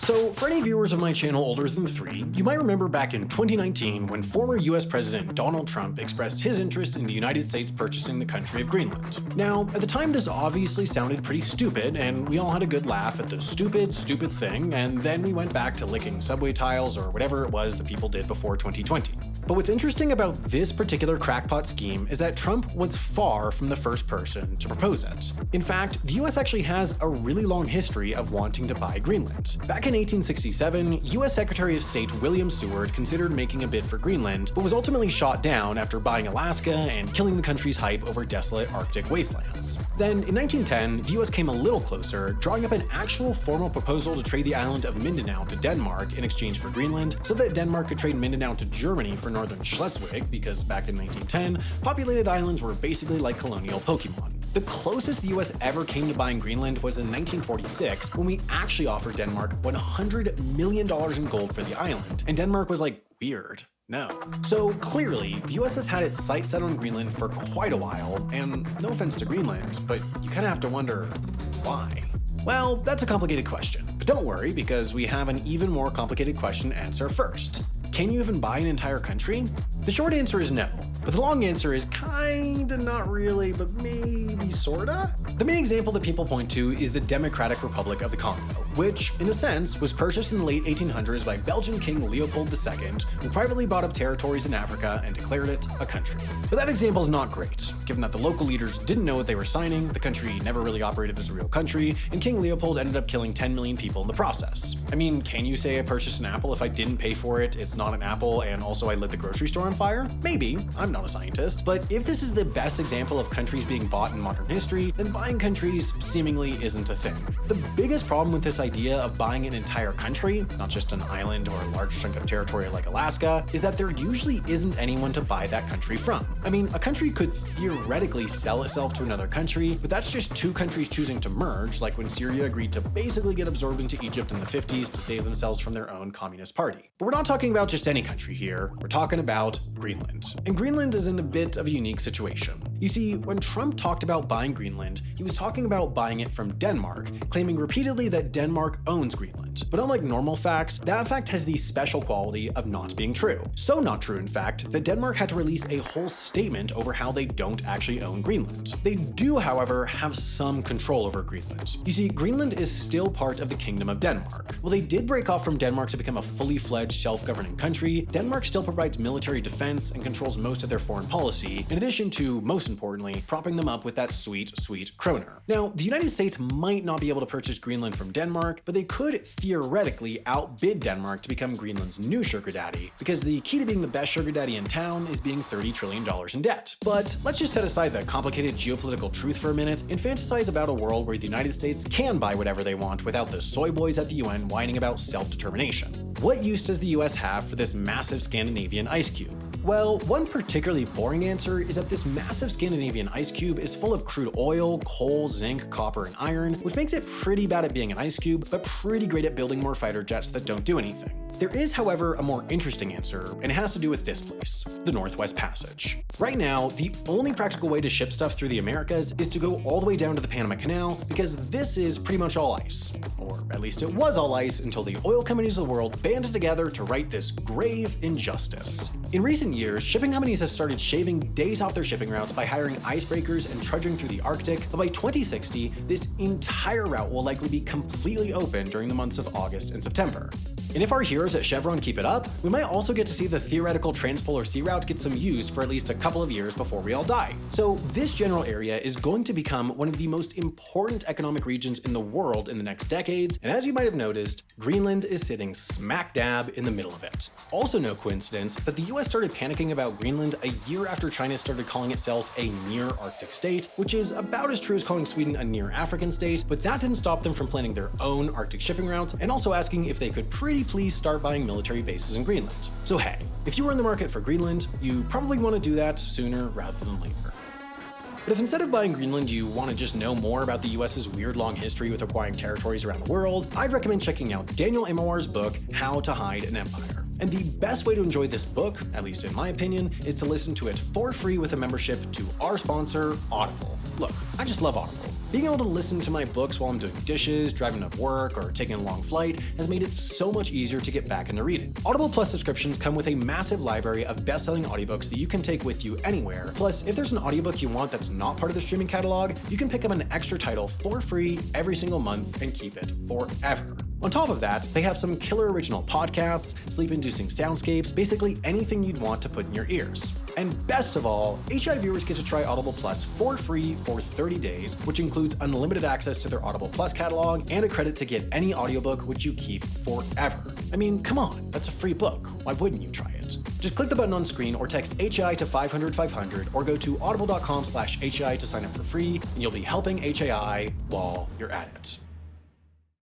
So, for any viewers of my channel older than 3, you might remember back in 2019 when former US President Donald Trump expressed his interest in the United States purchasing the country of Greenland. Now, at the time this obviously sounded pretty stupid, and we all had a good laugh at the stupid thing, and then we went back to licking subway tiles or whatever it was that people did before 2020. But what's interesting about this particular crackpot scheme is that Trump was far from the first person to propose it. In fact, the US actually has a really long history of wanting to buy Greenland. Back in 1867, US Secretary of State William Seward considered making a bid for Greenland, but was ultimately shot down after buying Alaska and killing the country's hype over desolate Arctic wastelands. Then, in 1910, the US came a little closer, drawing up an actual formal proposal to trade the island of Mindanao to Denmark in exchange for Greenland, so that Denmark could trade Mindanao to Germany for northern Schleswig, because back in 1910, populated islands were basically like colonial Pokemon. The closest the US ever came to buying Greenland was in 1946, when we actually offered Denmark $100 million in gold for the island, and Denmark was like, weird. No. So clearly, the US has had its sights set on Greenland for quite a while, and no offense to Greenland, but you kinda have to wonder, why? Well, that's a complicated question, but don't worry, because we have an even more complicated question to answer first. Can you even buy an entire country? The short answer is no, but the long answer is kinda not really, but maybe sorta? The main example that people point to is the Democratic Republic of the Congo, which, in a sense, was purchased in the late 1800s by Belgian King Leopold II, who privately bought up territories in Africa and declared it a country. But that example is not great, given that the local leaders didn't know what they were signing, the country never really operated as a real country, and King Leopold ended up killing 10 million people in the process. I mean, can you say I purchased an apple if I didn't pay for it, it's not an apple, and also I lit the grocery store on fire? Maybe, I'm not a scientist, but if this is the best example of countries being bought in modern history, then buying countries seemingly isn't a thing. The biggest problem with this idea of buying an entire country, not just an island or a large chunk of territory like Alaska, is that there usually isn't anyone to buy that country from. I mean, a country could theoretically sell itself to another country, but that's just two countries choosing to merge, like when Syria agreed to basically get absorbed into Egypt in the 50s to save themselves from their own communist party. But we're not talking about just any country here, we're talking about Greenland. And Greenland is in a bit of a unique situation. You see, when Trump talked about buying Greenland, he was talking about buying it from Denmark, claiming repeatedly that Denmark owns Greenland. But unlike normal facts, that fact has the special quality of not being true. So not true, in fact, that Denmark had to release a whole statement over how they don't actually own Greenland. They do, however, have some control over Greenland. You see, Greenland is still part of the Kingdom of Denmark. While they did break off from Denmark to become a fully fledged self-governing country, Denmark still provides military defense and controls most of their foreign policy, in addition to, most importantly, propping them up with that sweet kroner. Now, the United States might not be able to purchase Greenland from Denmark, but they could theoretically outbid Denmark to become Greenland's new sugar daddy, because the key to being the best sugar daddy in town is being $30 trillion in debt. But let's just set aside the complicated geopolitical truth for a minute and fantasize about a world where the United States can buy whatever they want without the soy boys at the UN whining about self-determination. What use does the US have for this massive Scandinavian ice cube? Well, one particularly boring answer is that this massive Scandinavian ice cube is full of crude oil, coal, zinc, copper, and iron, which makes it pretty bad at being an ice cube, but pretty great at building more fighter jets that don't do anything. There is, however, a more interesting answer, and it has to do with this place, the Northwest Passage. Right now, the only practical way to ship stuff through the Americas is to go all the way down to the Panama Canal, because this is pretty much all ice. Or at least it was all ice until the oil companies of the world banded together to right this grave injustice. In recent years, shipping companies have started shaving days off their shipping routes by hiring icebreakers and trudging through the Arctic, but by 2060, this entire route will likely be completely open during the months of August and September. And if our heroes at Chevron keep it up, we might also get to see the theoretical transpolar sea route get some use for at least a couple of years before we all die. So this general area is going to become one of the most important economic regions in the world in the next decades, and as you might have noticed, Greenland is sitting smack dab in the middle of it. Also no coincidence that the US started panicking about Greenland a year after China started calling itself a near Arctic state, which is about as true as calling Sweden a near African state, but that didn't stop them from planning their own Arctic shipping route and also asking if they could pretty please start buying military bases in Greenland. So hey, if you were in the market for Greenland, you probably want to do that sooner rather than later. But if instead of buying Greenland, you want to just know more about the US's weird long history with acquiring territories around the world, I'd recommend checking out Daniel Immerwahr's book, How to Hide an Empire. And the best way to enjoy this book, at least in my opinion, is to listen to it for free with a membership to our sponsor, Audible. Look, I just love Audible. Being able to listen to my books while I'm doing dishes, driving to work, or taking a long flight has made it so much easier to get back into reading. Audible Plus subscriptions come with a massive library of best-selling audiobooks that you can take with you anywhere. Plus, if there's an audiobook you want that's not part of the streaming catalog, you can pick up an extra title for free every single month and keep it forever. On top of that, they have some killer original podcasts, sleep-inducing soundscapes, basically anything you'd want to put in your ears. And best of all, HI viewers get to try Audible Plus for free for 30 days, which includes unlimited access to their Audible Plus catalog and a credit to get any audiobook, which you keep forever. I mean, come on, that's a free book. Why wouldn't you try it? Just click the button on screen or text HI to 500-500 or go to audible.com/HI to sign up for free, and you'll be helping HAI while you're at it.